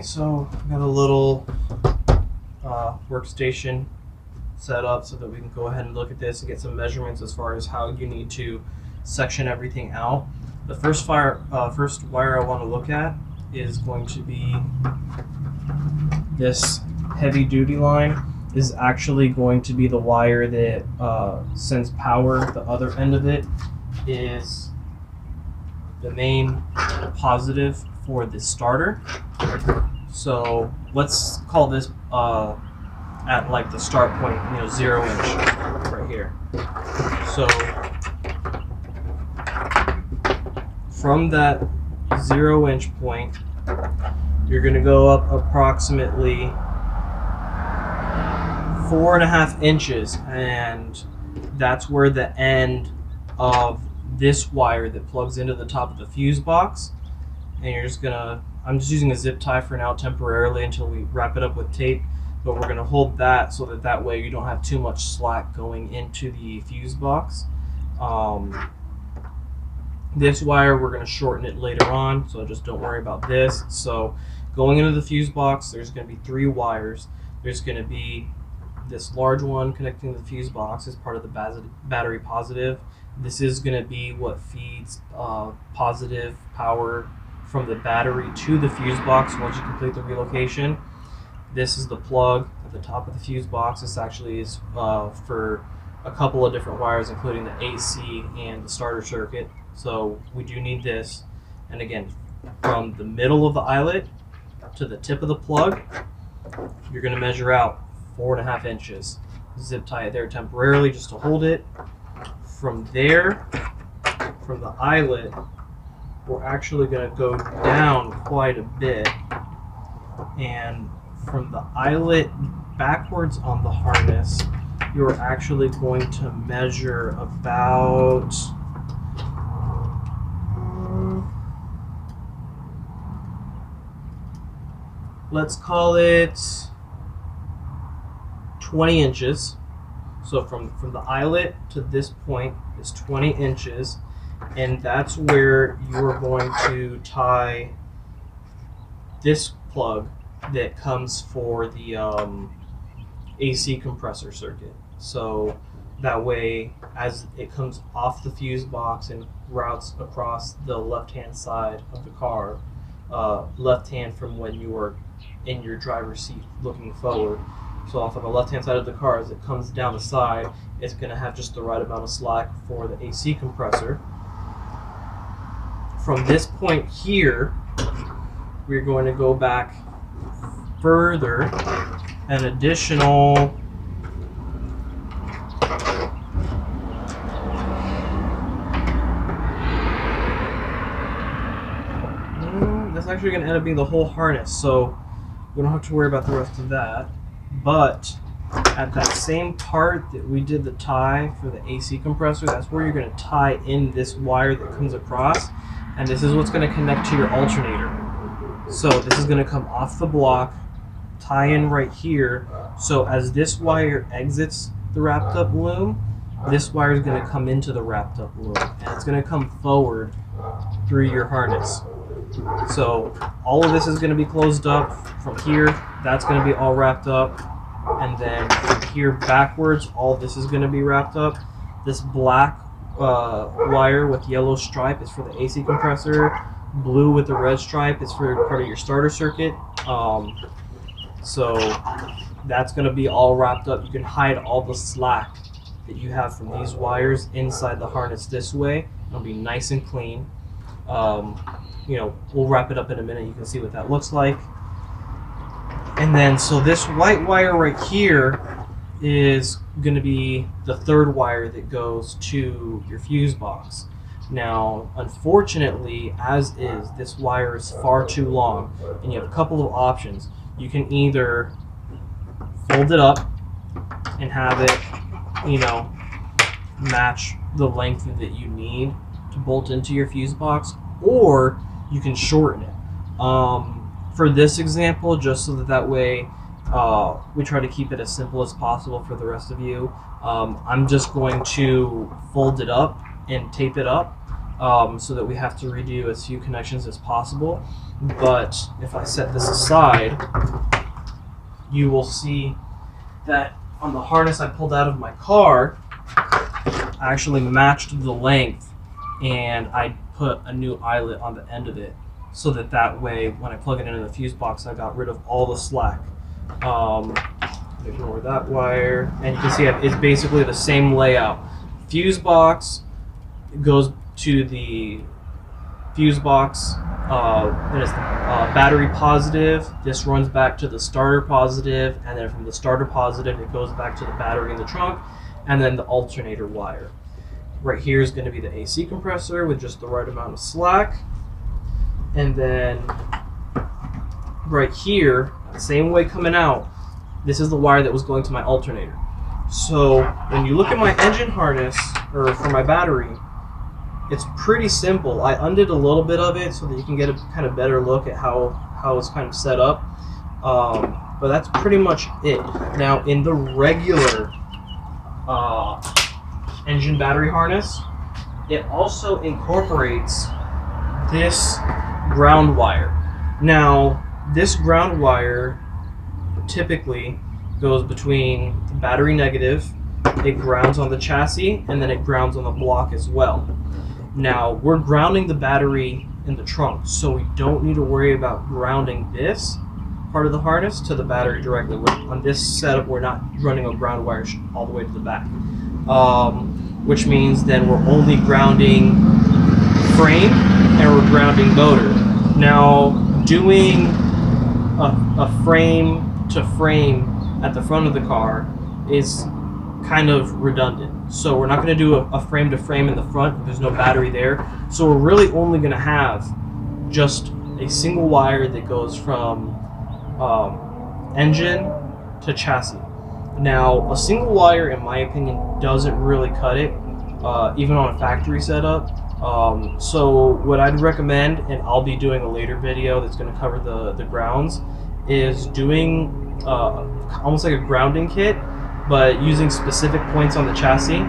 Okay, so I've got a little workstation set up so that we can go ahead and look at this and get some measurements as far as how you need to section everything out. The first wire I want to look at is going to be this heavy duty line. This is actually going to be the wire that sends power. The other end of it is the main positive for the starter. So let's call this at like the start point, 0 inch right here. So from that 0 inch point, you're going to go up approximately 4.5 inches, and that's where the end of this wire that plugs into the top of the fuse box. And you're just gonna, I'm just using a zip tie for now temporarily until we wrap it up with tape, but we're gonna hold that so that way you don't have too much slack going into the fuse box. This wire, we're gonna shorten it later on, so just don't worry about this. So going into the fuse box, there's gonna be 3 wires. There's gonna be this large one connecting to the fuse box as part of the battery positive. This is going to be what feeds positive power from the battery to the fuse box once you complete the relocation. This is the plug at the top of the fuse box. This actually is for a couple of different wires, including the AC and the starter circuit. So we do need this. And again, from the middle of the eyelet to the tip of the plug, you're going to measure out 4.5 inches. Zip tie it there temporarily just to hold it. From there, from the eyelet, we're actually going to go down quite a bit. And from the eyelet backwards on the harness, you're actually going to measure about let's call it 20 inches. So from the eyelet to this point is 20 inches, and that's where you're going to tie this plug that comes for the AC compressor circuit. So that way, as it comes off the fuse box and routes across the left-hand side of the car, left hand from when you are in your driver's seat looking forward. So off on the left-hand side of the car, as it comes down the side, it's going to have just the right amount of slack for the AC compressor. From this point here, we're going to go back further, an additional that's actually going to end up being the whole harness, so we don't have to worry about the rest of that. But at that same part that we did the tie for the AC compressor, that's where you're going to tie in this wire that comes across, and this is what's going to connect to your alternator. So this is going to come off the block, tie in right here, so as this wire exits the wrapped up loom, this wire is going to come into the wrapped up loom, and it's going to come forward through your harness. So all of this is going to be closed up. From here, that's going to be all wrapped up, and then from here backwards, all this is going to be wrapped up. This black wire with yellow stripe is for the AC compressor. Blue with the red stripe is for part of your starter circuit. So that's going to be all wrapped up. You can hide all the slack that you have from these wires inside the harness this way. It'll be nice and clean. We'll wrap it up in a minute. You can see what that looks like. And then, so this white wire right here is going to be the third wire that goes to your fuse box. Now, unfortunately, as is, this wire is far too long, and you have a couple of options. You can either fold it up and have it, match the length that you need to bolt into your fuse box, or you can shorten it. For this example, just so that way we try to keep it as simple as possible for the rest of you, I'm just going to fold it up and tape it up. so that we have to redo as few connections as possible. But if I set this aside, you will see that on the harness I pulled out of my car, I actually matched the length, and I put a new eyelet on the end of it, so that way when I plug it into the fuse box, I got rid of all the slack. Ignore that wire, and you can see it's basically the same layout. Fuse box goes to the fuse box, and it's battery positive. This runs back to the starter positive, and then from the starter positive it goes back to the battery in the trunk, and then the alternator wire. Right here is going to be the AC compressor with just the right amount of slack, and then right here, same way coming out, this is the wire that was going to my alternator. So when you look at my engine harness, or for my battery, it's pretty simple. I undid a little bit of it so that you can get a kind of better look at how it's kind of set up. But that's pretty much it. Now in the regular engine battery harness, it also incorporates this ground wire. Now this ground wire typically goes between the battery negative, it grounds on the chassis, and then it grounds on the block as well. Now we're grounding the battery in the trunk, so we don't need to worry about grounding this part of the harness to the battery directly. On this setup, we're not running a ground wire all the way to the back, which means then we're only grounding frame and we're grounding motor. Now doing a frame to frame at the front of the car is kind of redundant. So we're not going to do a frame to frame in the front. There's no battery there. So we're really only going to have just a single wire that goes from engine to chassis. Now a single wire, in my opinion, doesn't really cut it, even on a factory setup. So what I'd recommend, and I'll be doing a later video that's going to cover the grounds, is doing almost like a grounding kit, but using specific points on the chassis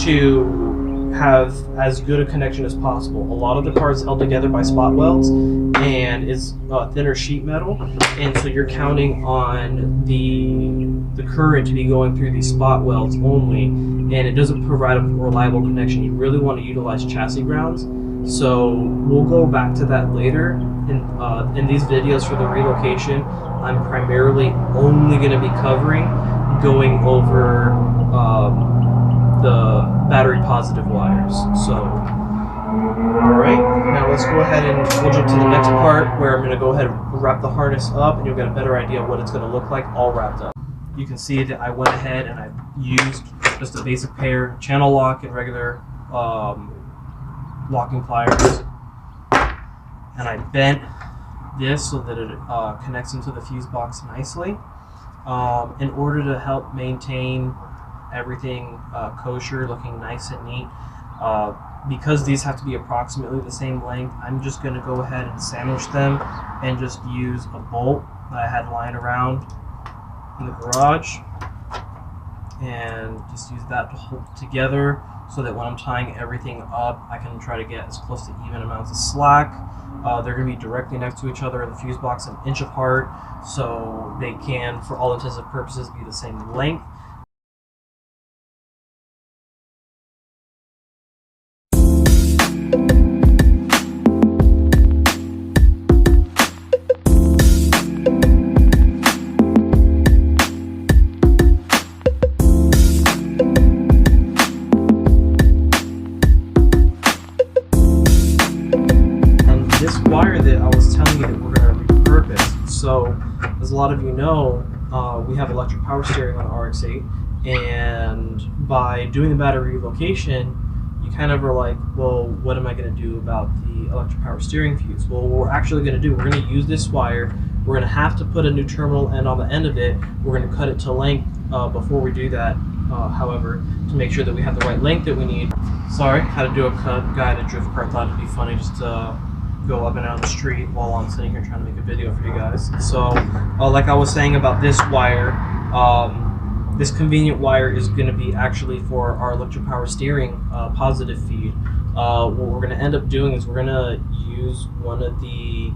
to have as good a connection as possible. A lot of the car is held together by spot welds and is thinner sheet metal, and so you're counting on the current to be going through these spot welds only, and it doesn't provide a reliable connection. You really want to utilize chassis grounds. So we'll go back to that later. In these videos for the relocation, I'm primarily only going to be covering going over the battery positive wires. So, alright, now let's go ahead and we'll jump to the next part where I'm going to go ahead and wrap the harness up, and you'll get a better idea of what it's going to look like all wrapped up. You can see that I went ahead and I used just a basic pair, channel lock and regular locking pliers, and I bent this so that it connects into the fuse box nicely, in order to help maintain everything kosher, looking nice and neat. Because these have to be approximately the same length, I'm just going to go ahead and sandwich them and just use a bolt that I had lying around in the garage, and just use that to hold it together so that when I'm tying everything up, I can try to get as close to even amounts of slack. They're going to be directly next to each other in the fuse box, an inch apart, so they can, for all intents and purposes, be the same length. Wire that I was telling you that we're going to repurpose. So, as a lot of you know, we have electric power steering on Rx8, and by doing the battery relocation, you kind of are like, well, what am I going to do about the electric power steering fuse? Well, what we're actually going to do, we're going to use this wire. We're going to have to put a new terminal end on the end of it. We're going to cut it to length before we do that, however, to make sure that we have the right length that we need. Sorry, had to do a cut. Guy that drove a car thought it'd be funny just to go up and down the street while I'm sitting here trying to make a video for you guys. So, like I was saying about this wire, this convenient wire is going to be actually for our electric power steering positive feed. what we're going to end up doing is we're going to use one of the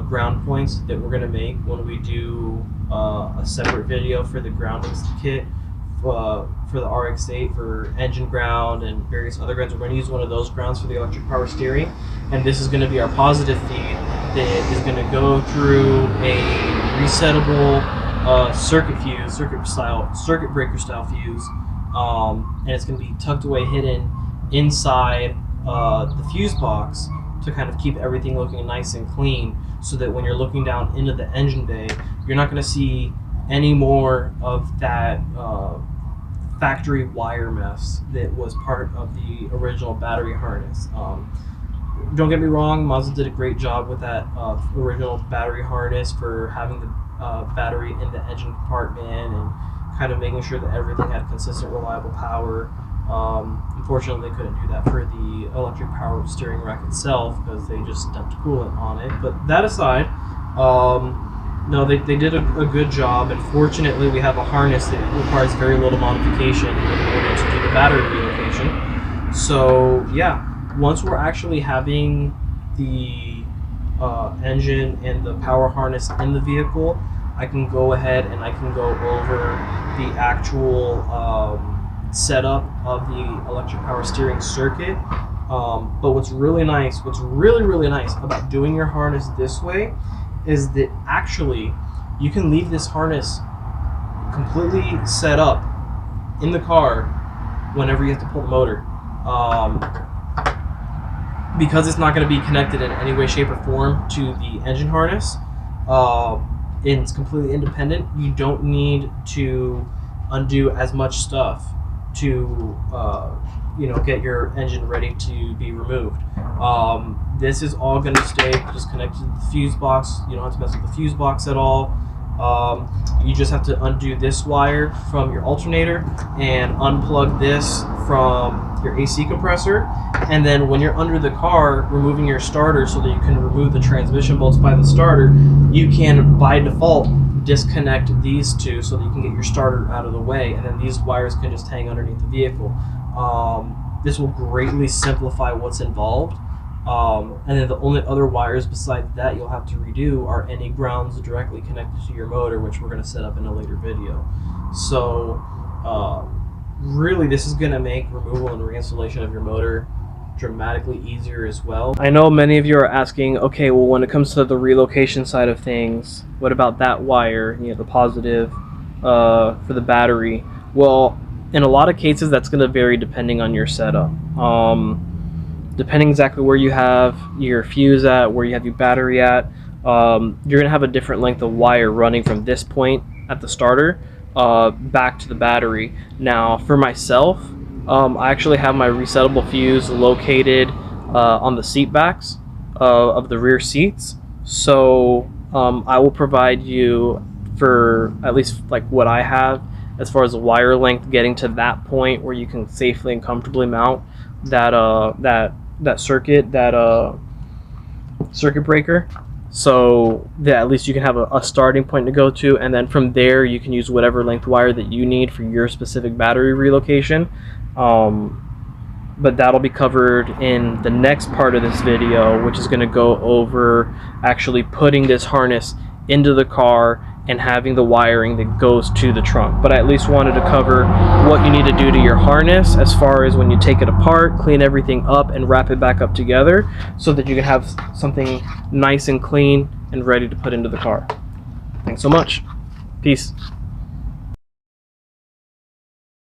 ground points that we're going to make when we do a separate video for the grounding kit for the Rx8 for engine ground and various other grounds. We're going to use one of those grounds for the electric power steering, and this is going to be our positive feed that is going to go through a resettable circuit breaker style fuse, and it's going to be tucked away, hidden inside the fuse box to kind of keep everything looking nice and clean, so that when you're looking down into the engine bay, you're not going to see any more of that factory wire mess that was part of the original battery harness. Don't get me wrong, Mazda did a great job with that original battery harness for having the battery in the engine compartment and kind of making sure that everything had consistent, reliable power. Unfortunately, they couldn't do that for the electric power steering rack itself because they just dumped coolant on it. But that aside, no, they did a good job, and fortunately we have a harness that requires very little modification in order to do the battery relocation. So yeah, once we're actually having the engine and the power harness in the vehicle, I can go ahead and I can go over the actual setup of the electric power steering circuit. But what's really nice about doing your harness this way is that actually you can leave this harness completely set up in the car whenever you have to pull the motor. Because it's not going to be connected in any way, shape, or form to the engine harness, and it's completely independent, you don't need to undo as much stuff to get your engine ready to be removed. This is all going to stay just connected to the fuse box. You don't have to mess with the fuse box at all. You just have to undo this wire from your alternator and unplug this from your AC compressor, and then when you're under the car removing your starter so that you can remove the transmission bolts by the starter, you can by default disconnect these two so that you can get your starter out of the way, and then these wires can just hang underneath the vehicle. This will greatly simplify what's involved. And then the only other wires besides that you'll have to redo are any grounds directly connected to your motor, which we're going to set up in a later video. So really this is going to make removal and reinstallation of your motor dramatically easier as well. I know many of you are asking, okay, well, when it comes to the relocation side of things, what about that wire, the positive for the battery? Well, in a lot of cases that's going to vary depending on your setup. Depending exactly where you have your fuse at, where you have your battery at, you're going to have a different length of wire running from this point at the starter back to the battery. Now, for myself, I actually have my resettable fuse located on the seat backs of the rear seats. So I will provide you, for at least like what I have, as far as the wire length getting to that point where you can safely and comfortably mount that circuit breaker, so that at least you can have a starting point to go to, and then from there you can use whatever length wire that you need for your specific battery relocation. But that'll be covered in the next part of this video, which is going to go over actually putting this harness into the car and having the wiring that goes to the trunk. But I at least wanted to cover what you need to do to your harness as far as when you take it apart, clean everything up, and wrap it back up together so that you can have something nice and clean and ready to put into the car. Thanks so much. Peace.